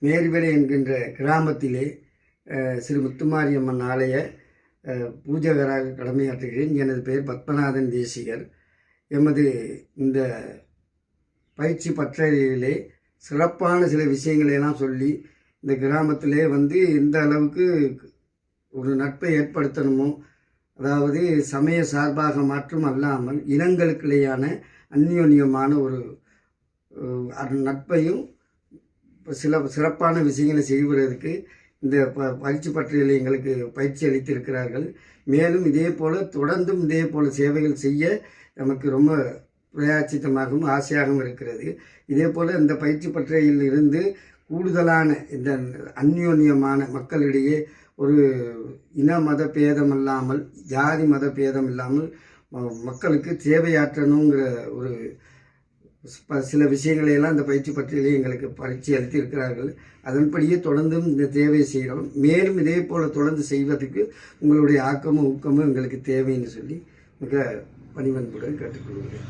மேரிவெளி என்கின்ற கிராமத்திலே ஸ்ரீ முத்துமாரியம்மன் ஆலய பூஜகராக கடமையாற்றுகிறேன். எனது பெயர் பத்மநாதன் தேசிகர். எமது இந்த பயிற்சி பட்டறையிலே சிறப்பான சில விஷயங்களையெல்லாம் சொல்லி இந்த கிராமத்திலே எந்த அளவுக்கு ஒரு நட்பை ஏற்படுத்தணுமோ, அதாவது சமய சார்பாக மாற்றும் அல்லாமல் இனங்களுக்கிடையான அந்யோன்யமான ஒரு நட்பையும் சிறப்பான விஷயங்களை செய்வதற்கு இந்த பயிற்சி பற்றியலை எங்களுக்கு பயிற்சி அளித்திருக்கிறார்கள். மேலும் இதே போல் தொடர்ந்தும் இதே போல் சேவைகள் செய்ய நமக்கு ரொம்ப பிரயாச்சித்தமாகவும் ஆசையாகவும் இருக்கிறது. இதே போல் இந்த பயிற்சி பற்றியில் இருந்து கூடுதலான இந்த அந்யோன்யமான மக்களிடையே ஒரு இன மத பேதம் இல்லாமல், ஜாதி மத பேதம் இல்லாமல் மக்களுக்கு சேவையாற்றணுங்கிற ஒரு சில விஷயங்களையெல்லாம் இந்த பயிற்சி பற்றியிலே எங்களுக்கு பயிற்சி அளித்திருக்கிறார்கள். அதன்படியே தொடர்ந்தும் இந்த தேவையை செய்கிறோம். மேலும் இதே போல் தொடர்ந்து செய்வதற்கு உங்களுடைய ஆக்கமும் ஊக்கமும் எங்களுக்கு தேவைன்னு சொல்லி மிக பணிவன்புடன் கேட்டுக்கொள்கிறேன்.